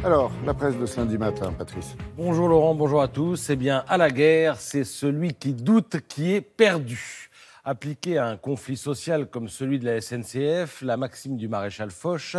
Alors, la presse de ce lundi matin, Patrice. Bonjour Laurent, bonjour à tous. Eh bien, à la guerre, c'est celui qui doute qui est perdu. Appliquée à un conflit social comme celui de la SNCF, la maxime du maréchal Foch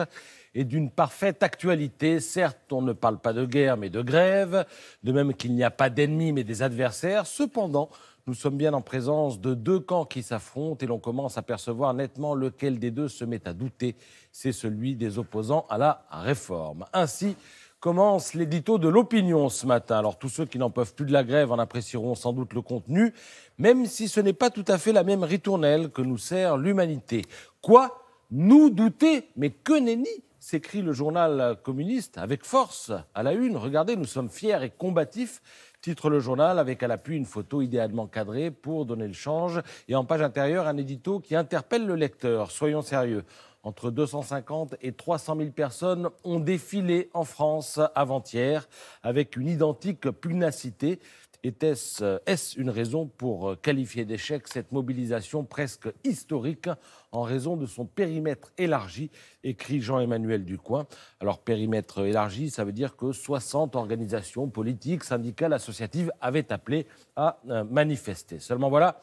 est d'une parfaite actualité. Certes, on ne parle pas de guerre, mais de grève, de même qu'il n'y a pas d'ennemis, mais des adversaires. Cependant, nous sommes bien en présence de deux camps qui s'affrontent et l'on commence à percevoir nettement lequel des deux se met à douter. C'est celui des opposants à la réforme. Ainsi commence l'édito de l'opinion ce matin. Alors tous ceux qui n'en peuvent plus de la grève en apprécieront sans doute le contenu, même si ce n'est pas tout à fait la même ritournelle que nous sert l'humanité. Quoi ? Nous douter ? Mais que nenni ? S'écrit le journal communiste avec force à la une. Regardez, nous sommes fiers et combatifs, titre le journal, avec à l'appui une photo idéalement cadrée pour donner le change. Et en page intérieure, un édito qui interpelle le lecteur. Soyons sérieux. Entre 250 et 300 000 personnes ont défilé en France avant-hier avec une identique pugnacité. Est-ce une raison pour qualifier d'échec cette mobilisation presque historique en raison de son périmètre élargi, écrit Jean-Emmanuel Ducoing. Alors périmètre élargi, ça veut dire que 60 organisations politiques, syndicales, associatives avaient appelé à manifester. Seulement voilà,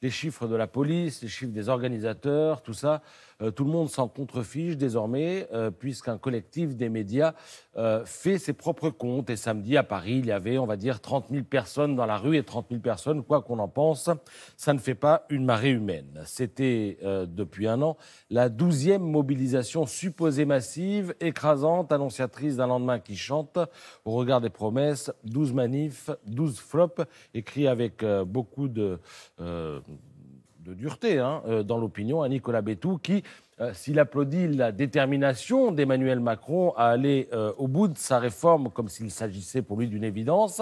les chiffres de la police, les chiffres des organisateurs, tout ça, tout le monde s'en contrefiche désormais, puisqu'un collectif des médias fait ses propres comptes. Et samedi, à Paris, il y avait, on va dire, 30 000 personnes dans la rue, et 30 000 personnes, quoi qu'on en pense, ça ne fait pas une marée humaine. C'était, depuis un an, la 12e mobilisation supposée massive, écrasante, annonciatrice d'un lendemain qui chante. Au regard des promesses, 12 manifs, 12 flops, écrit avec beaucoup de dureté dans l'opinion, à Nicolas Bétou, qui, s'il applaudit la détermination d'Emmanuel Macron à aller au bout de sa réforme, comme s'il s'agissait pour lui d'une évidence,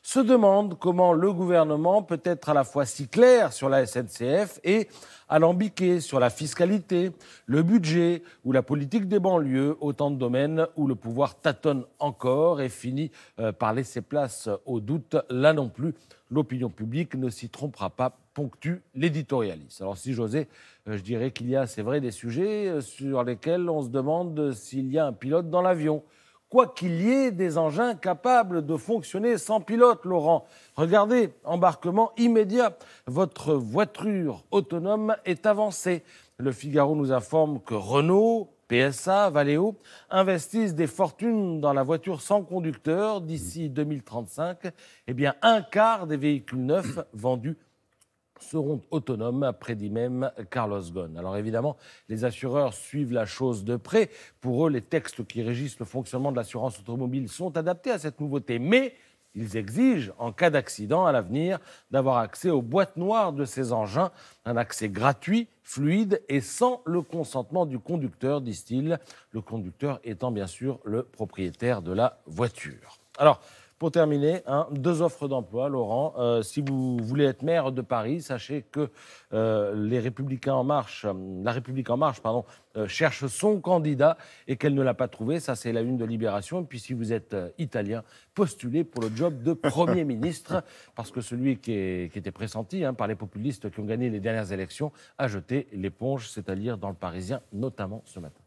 se demande comment le gouvernement peut être à la fois si clair sur la SNCF et alambiqué sur la fiscalité, le budget ou la politique des banlieues, autant de domaines où le pouvoir tâtonne encore et finit par laisser place au doute. Là non plus, l'opinion publique ne s'y trompera pas, ponctue l'éditorialiste. Alors si j'osais, je dirais qu'il y a, c'est vrai, des sujets sur lesquels on se demande s'il y a un pilote dans l'avion. Quoi qu'il y ait des engins capables de fonctionner sans pilote, Laurent. Regardez, embarquement immédiat. Votre voiture autonome est avancée. Le Figaro nous informe que Renault, PSA, Valeo investissent des fortunes dans la voiture sans conducteur d'ici 2035. Eh bien, un quart des véhicules neufs vendus seront autonomes, prédit même Carlos Ghosn. Alors évidemment, les assureurs suivent la chose de près. Pour eux, les textes qui régissent le fonctionnement de l'assurance automobile sont adaptés à cette nouveauté. Mais ils exigent, en cas d'accident à l'avenir, d'avoir accès aux boîtes noires de ces engins, un accès gratuit, fluide et sans le consentement du conducteur, disent-ils, le conducteur étant bien sûr le propriétaire de la voiture. Alors, pour terminer, deux offres d'emploi, Laurent. Si vous voulez être maire de Paris, sachez que la République en marche, cherche son candidat et qu'elle ne l'a pas trouvé. Ça, c'est la une de Libération. Et puis, si vous êtes italien, postulez pour le job de Premier ministre, parce que celui qui était pressenti par les populistes qui ont gagné les dernières élections a jeté l'éponge, c'est-à-dire dans le Parisien, notamment ce matin.